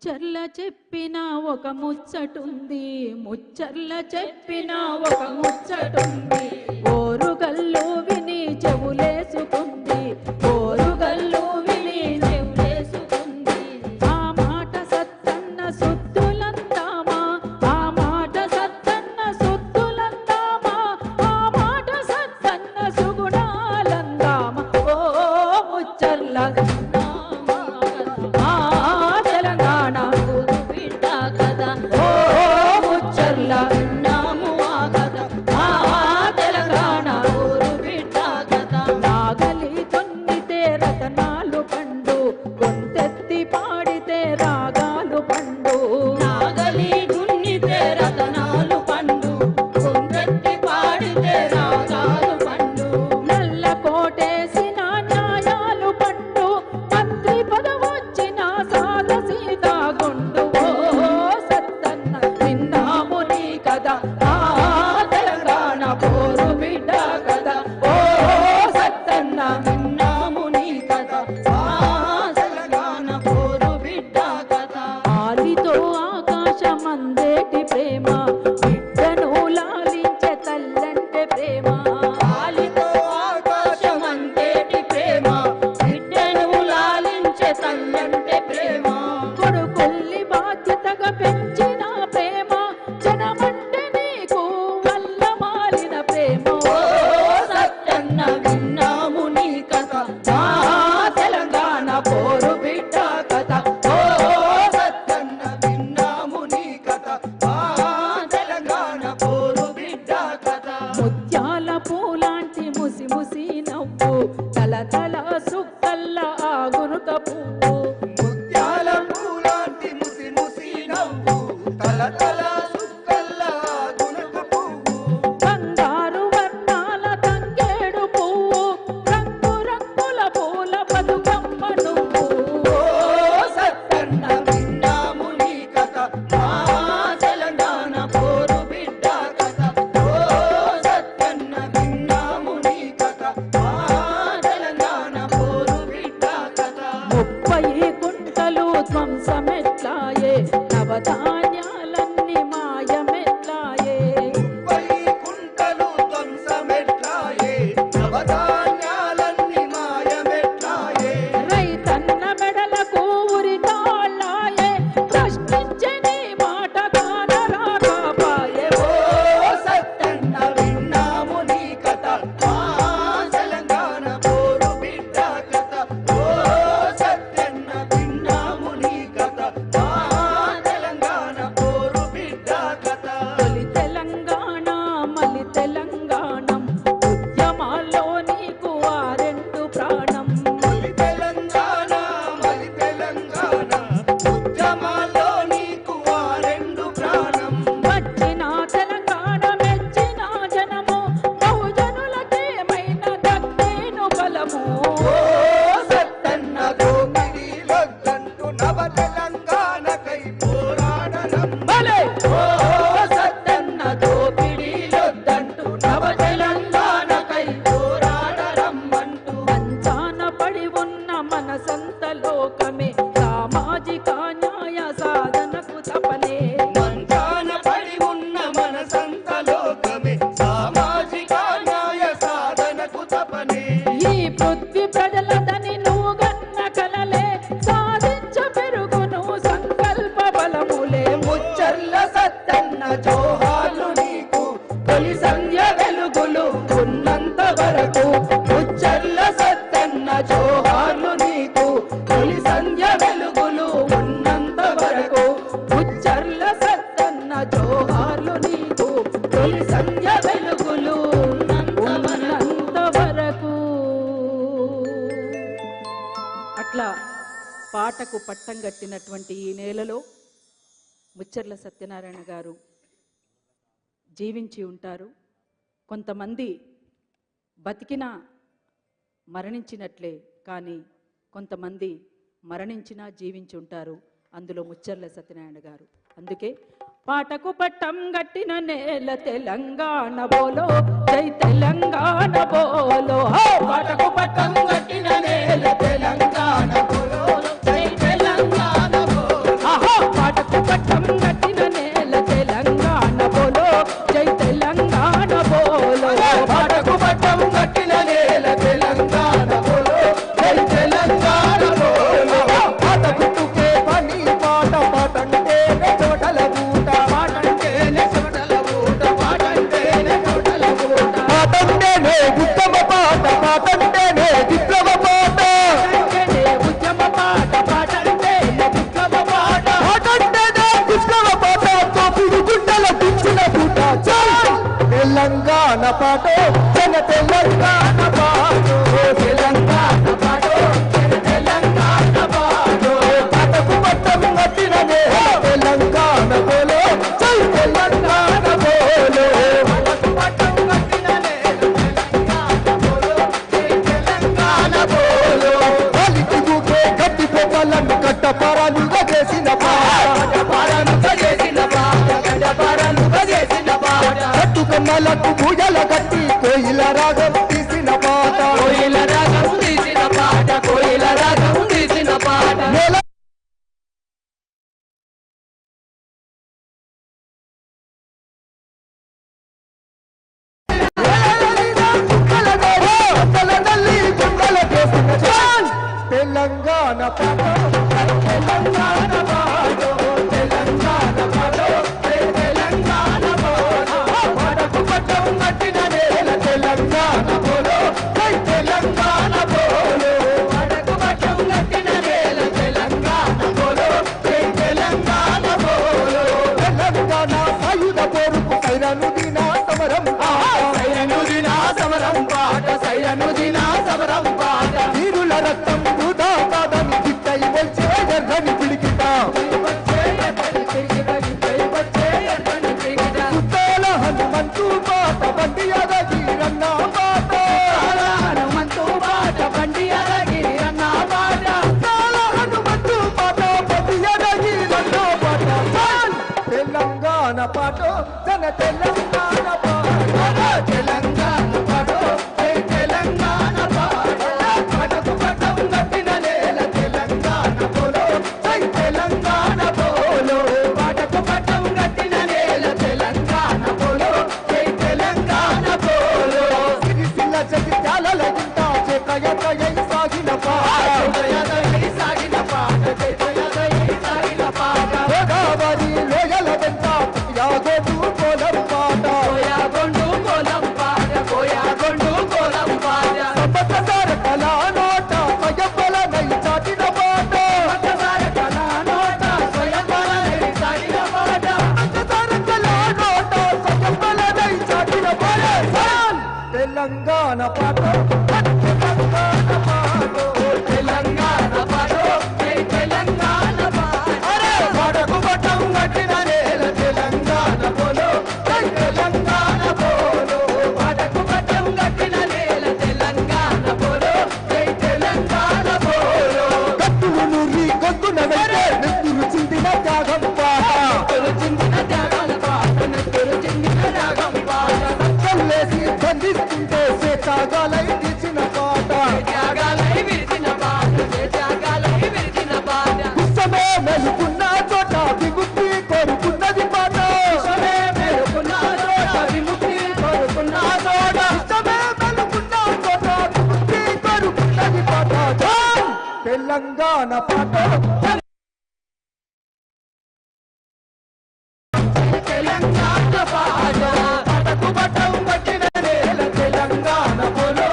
ముచ్చర్ల చెప్పిన ఒక ముచ్చటుంది, ముచ్చర్ల చెప్పిన ఒక ముచ్చటుంది. ఓరుగల్లు విని చెవులేసుకుంది, ఓరుగల్లు విని చెవులేసుకుంది. ఆ మాట సత్తన్న సుత్తులందామా, ఆ మాట సత్తన్న సుత్తులందామా, ఆ మాట సత్తన్న సుగుణాలందామా. ఓ ముచ్చర్ల పాటకు పట్టం కట్టినటువంటి ఈ నేలలో ముచ్చర్ల సత్యనారాయణ గారు జీవించి ఉంటారు. కొంతమంది బతికినా మరణించినట్లే, కానీ కొంతమంది మరణించినా జీవించి ఉంటారు. అందులో ముచ్చర్ల సత్యనారాయణ గారు. అందుకే పాటకు పట్టం గట్టిన నేల తెలంగాణ బోలో, జై తెలంగాణ బోలో. పాటకు పట్టం గట్టిన నేల తెలంగాణ బోలో, జై తెలంగాణ బోలో. పాటంటేనే ఉత్తమ పాట పాటంటేనే విప్లవ పాట ఉద్యమ పాట పాటంటేనే విప్లవ పాట పాటంటేనే విప్లవ పాట తోపుడు గుండెల దించిన పూట తెలంగాణ పాట జన తెలంగాణ పాట తెలంగాణ పాట తెలంగాణ పాట పాటకు పట్టం కట్టిన తెలంగాణ పోలో జై తెలంగాణ పోలో పట్టం కట్టిన తెలంగాణ పోలో కలికి దూకే గట్టి పొగలను కట్టపరాలుగా చేసిన కట్టుకమ్మలకు పూజల కట్టి కోయిల రాగం తీసిన పాట కోయిల రాగం తీసిన పాట కోయిల రాగం తీసిన పాట నేల తెలంగాణ పాట తెలంగాణ పాట తెలంగాణ పాట తెలంగాణ పాట పాటకు పట్టం కట్టిన నేల తెలంగాణ పోలో తెలంగాణ పోలో పాటకు పట్టం కట్టిన నేల తెలంగాణ పోలో తెలంగాణ పోలో తెలంగాణ సాయుధ పోరుకు సైరను దిన సమరం సైరను దిన సమరం పాట సైరను దిన సమరం పాట వీరుల రక్తం వృధా కాదని గిట్టై వచ్చే ఎర్రని పిడికిట కుట్టాల హనుమంతు పాట బండి అదగిరన్న పాట హనుమంతు పాట బండి అరగిరి అన్న పాట కుట్టాల హనుమంతు పాట బండి అదగిరన్న పాట తెలంగాణ పాట జన తెలంగాణ పాట తెలంగాణ పాట తెలంగాణ పాట పాటకు పట్టం కట్టిన నేల తెలంగాణ పోలో తెలంగాణ పోలో పాటకు పట్టం కట్టిన నేల తెలంగాణ పోలో తెలంగాణ పోలో సిరిసిల్ల జగిత్యాల గింట చేకయకయై సాగిన పాట సాగిన పాట సాగిన పాట గోదావరి లోయల వెంట యాగోటు కోలం పాట కోయాగొండు కోలం పాట కోయాగొండు కోలం పాట సంపతసార కళా నోట స్వయంబలనై చాటిన పాట పక్కసార కళా నోట స్వయం బలనై సాగిన పాట సంపతసార కళా నోట స్వయంబలనై చాటిన పాట తెలంగాణ పాట తెలంగాణ పాట తెలంగాణ పాట తెలంగాణ పాట పాటకు పట్టం కట్టిన నేల తెలంగాణ పోలో తెలంగాణ పోలో పాటకు పట్టం కట్టిన నేల తెలంగాణ పోలో తెలంగాణ పోలో కత్తులు నూరి గొంతున వెంటే నెత్తులు చిందిన త్యాగం పాట చిందిన త్యాగం పాట నెత్తురు చిందిన త్యాగం పాట కల్లేసి బంధిస్తుంటే సేతాగాలై తీసిన పాట త్యాగాలై విరిచిన పాట త్యాగాలై విరిచిన పాట ఉత్సమే మెలుకున్న చోట విముక్తి కోరుకున్నది పాట సరే మేలుకున్న చోట విముక్తి కోరుకున్న చోట ఉత్సమే మెలుకున్న చోట విముక్తి కోరుకున్నది పాట తెలంగాణ పాట తెలంగాణ పాట పాటకు పట్టం కట్టిన నేల తెలంగాణ పోలో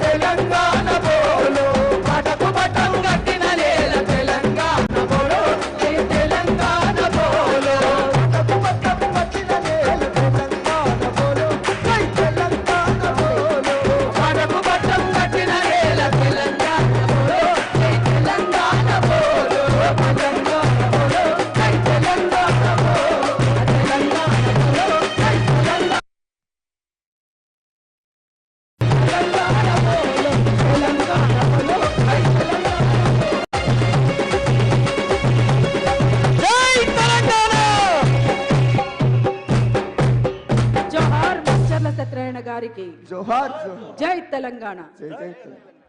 తెలంగాణ పోలో పాటకు పట్టం కట్టిన నేల తెలంగాణ పోలో తెలంగాణ పోలో పాటకు పట్టం కట్టిన నేల తెలంగాణ పోలో తెలంగాణ పోలో పాటకు పట్టం కట్టిన నేల Telangana polo Telangana polo Telangana polo Telangana polo జై తెలంగాణ జోహార్ ముచ్చర్ల సత్యనారాయణ గారికి జోహార్ జోహార్ జై తెలంగాణ జై జై తెలంగాణ